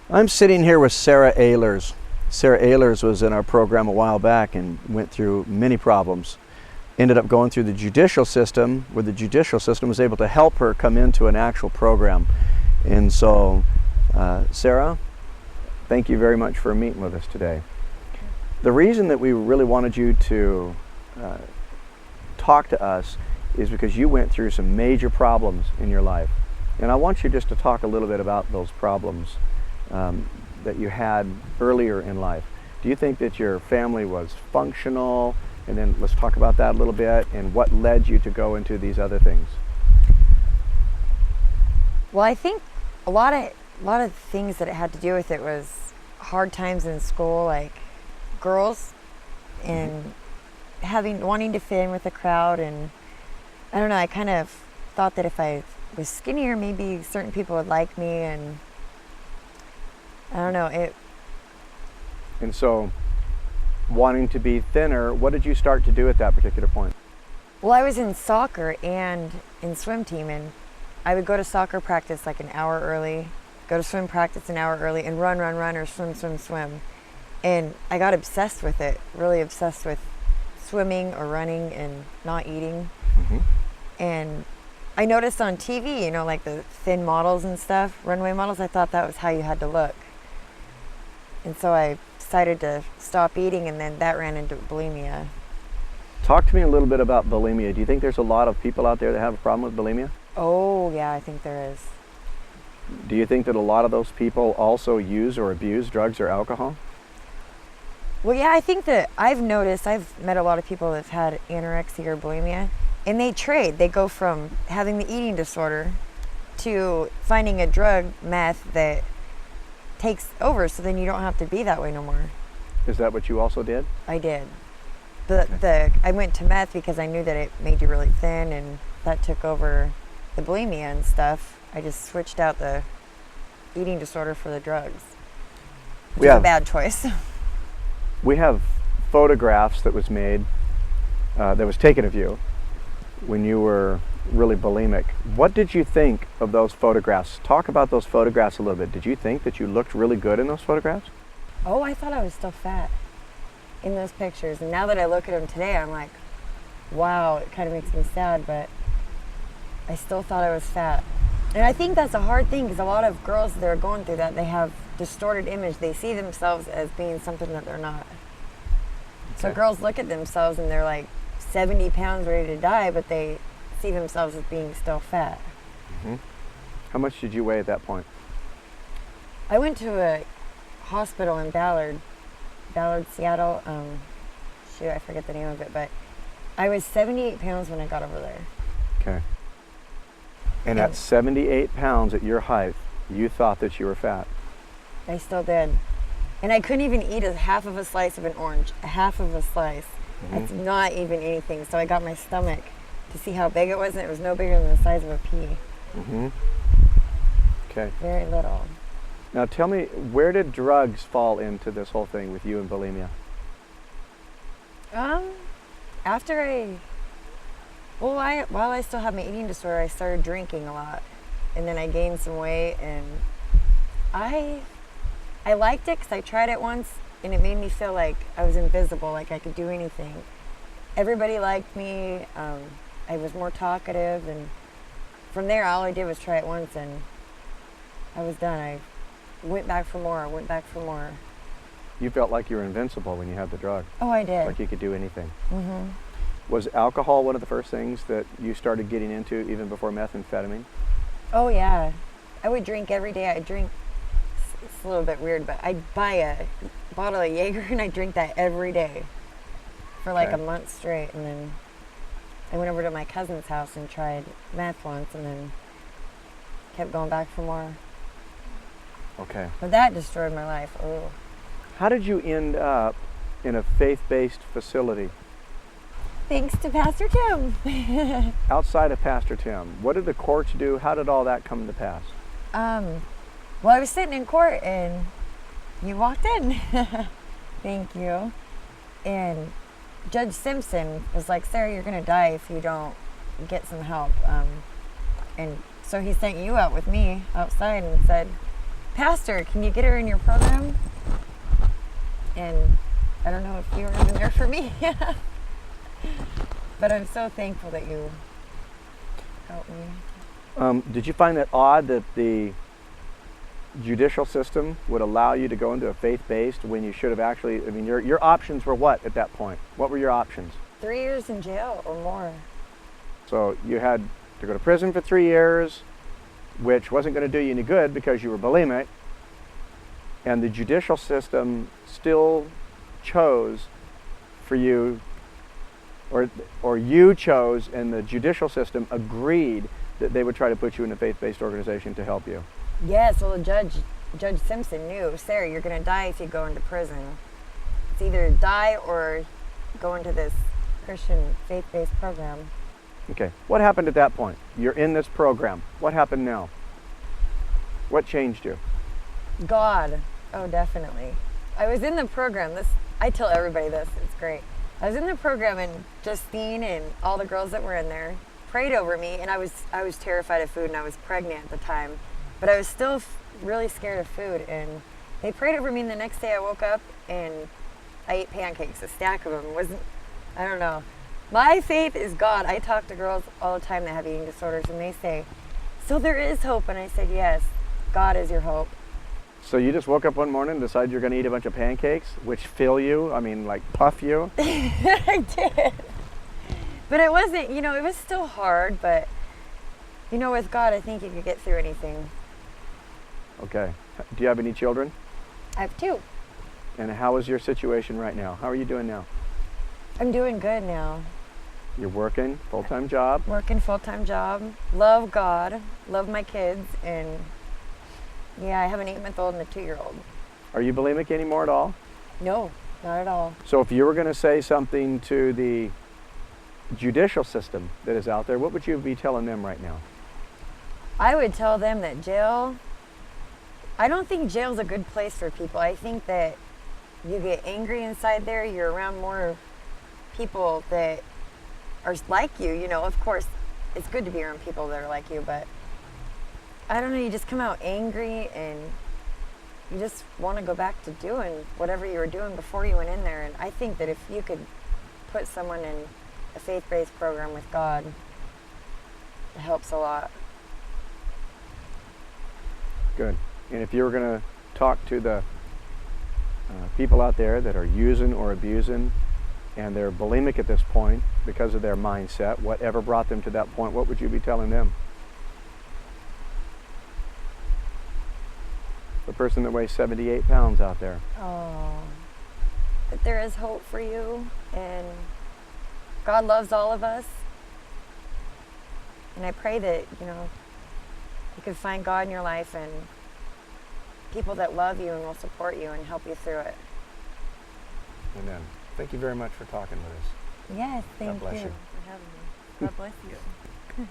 I'm sitting here with Sarah Ehlers. Sarah Ehlers was in our program a while back and went through many problems. Ended up going through the judicial system, where the judicial system was able to help her come into an actual program. And so, Sarah, thank you very much for meeting with us today. The reason that we really wanted you to talk to us is because you went through some major problems in your life. And I want you just to talk a little bit about those problems that you had earlier in life. Do you think that your family was functional? And then let's talk about that a little bit and what led you to go into these other things. Well, I think a lot of things that it had to do with it was hard times in school, like girls and wanting to fit in with the crowd. And I don't know, I kind of thought that if I was skinnier, maybe certain people would like me, and I don't know, it. And so, wanting to be thinner, what did you start to do at that particular point? Well, I was in soccer and in swim team, and I would go to soccer practice like an hour early, go to swim practice an hour early, and run, or swim. And I got obsessed with it, really obsessed with swimming or running and not eating. Mm-hmm. And I noticed on TV, like the thin models and stuff, runway models, I thought that was how you had to look. And so I decided to stop eating, and then that ran into bulimia. Talk to me a little bit about bulimia. Do you think there's a lot of people out there that have a problem with bulimia? Oh, yeah, I think there is. Do you think that a lot of those people also use or abuse drugs or alcohol? Well, yeah, I think that I've met a lot of people that have had anorexia or bulimia, and they trade. They go from having the eating disorder to finding a drug, meth, that takes over, so then you don't have to be that way no more. Is that what you also did? I did. I went to meth because I knew that it made you really thin, and that took over the bulimia and stuff. I just switched out the eating disorder for the drugs. Which was a bad choice. We have photographs that was taken of you when you were really bulimic. What did you think of those photographs? Talk about those photographs a little bit. Did you think that you looked really good in those photographs? Oh, I thought I was still fat in those pictures. And now that I look at them today, I'm like, wow, it kind of makes me sad, but I still thought I was fat. And I think that's a hard thing, because a lot of girls that are going through that, they have distorted image. They see themselves as being something that they're not. Okay. So girls look at themselves and they're like 70 pounds ready to die, but they see themselves as being still fat. Mm-hmm. How much did you weigh at that point? I went to a hospital in Ballard, Seattle. I forget the name of it, but I was 78 pounds when I got over there. Okay. And at 78 pounds at your height, you thought that you were fat? I still did. And I couldn't even eat half of a slice of an orange. Half of a slice. Mm-hmm. That's not even anything. So I got my stomach to see how big it was, and it was no bigger than the size of a pea. Mm-hmm. Okay. Very little. Now tell me, where did drugs fall into this whole thing with you and bulimia? While I still had my eating disorder, I started drinking a lot, and then I gained some weight, and I liked it because I tried it once, and it made me feel like I was invisible, like I could do anything. Everybody liked me. I was more talkative, and from there, all I did was try it once, and I was done. I went back for more. You felt like you were invincible when you had the drug. Oh, I did. Like you could do anything. Mm-hmm. Was alcohol one of the first things that you started getting into even before methamphetamine? Oh, yeah. I would drink every day. It's a little bit weird, but I'd buy a bottle of Jaeger and I'd drink that every day for like a month straight. And then I went over to my cousin's house and tried meth once, and then kept going back for more. Okay. But that destroyed my life. Oh. How did you end up in a faith-based facility? Thanks to Pastor Tim. Outside of Pastor Tim, what did the courts do? How did all that come to pass? Well, I was sitting in court and you walked in. Thank you. And Judge Simpson was like, Sarah, you're going to die if you don't get some help. And so he sent you out with me outside and said, Pastor, can you get her in your program? And I don't know if you were even there for me. But I'm so thankful that you helped me. Did you find that odd that the judicial system would allow you to go into a faith-based when you should have actually, I mean, your options were what at that point? What were your options? 3 years in jail or more. So you had to go to prison for 3 years, which wasn't going to do you any good because you were bulimic, and the judicial system still chose for you, or you chose and the judicial system agreed that they would try to put you in a faith-based organization to help you. Yes, well, Judge Simpson knew, Sarah, you're going to die if you go into prison. It's either die or go into this Christian faith-based program. Okay, what happened at that point? You're in this program. What happened now? What changed you? God. Oh, definitely. I was in the program. I tell everybody this. It's great. I was in the program, and Justine and all the girls that were in there prayed over me, and I was terrified of food, and I was pregnant at the time, but I was still really scared of food. And they prayed over me, and the next day I woke up and I ate pancakes, a stack of them. I don't know. My faith is God. I talk to girls all the time that have eating disorders, and they say, so there is hope. And I said, yes, God is your hope. So you just woke up one morning and decided you're going to eat a bunch of pancakes, which fill you, I mean, like puff you? I did. But it wasn't, it was still hard, but, with God, I think you could get through anything. Okay. Do you have any children? I have 2. And how is your situation right now? How are you doing now? I'm doing good now. You're working, full-time job? Working full-time job. Love God. Love my kids. And yeah, I have an 8-month-old and a 2-year-old. Are you bulimic anymore at all? No, not at all. So if you were going to say something to the judicial system that is out there, what would you be telling them right now? I would tell them that I don't think jail's a good place for people. I think that you get angry inside there. You're around more people that are like you. Of course, it's good to be around people that are like you, but I don't know, you just come out angry and you just want to go back to doing whatever you were doing before you went in there. And I think that if you could put someone in a faith-based program with God, it helps a lot. Good. And if you were going to talk to the people out there that are using or abusing and they're bulimic at this point because of their mindset, whatever brought them to that point, what would you be telling them? The person that weighs 78 pounds out there. Oh, that there is hope for you, and God loves all of us. And I pray that, you can find God in your life and people that love you and will support you and help you through it. Amen. Thank you very much for talking with us. Yes, thank bless you you. for having me. God bless you.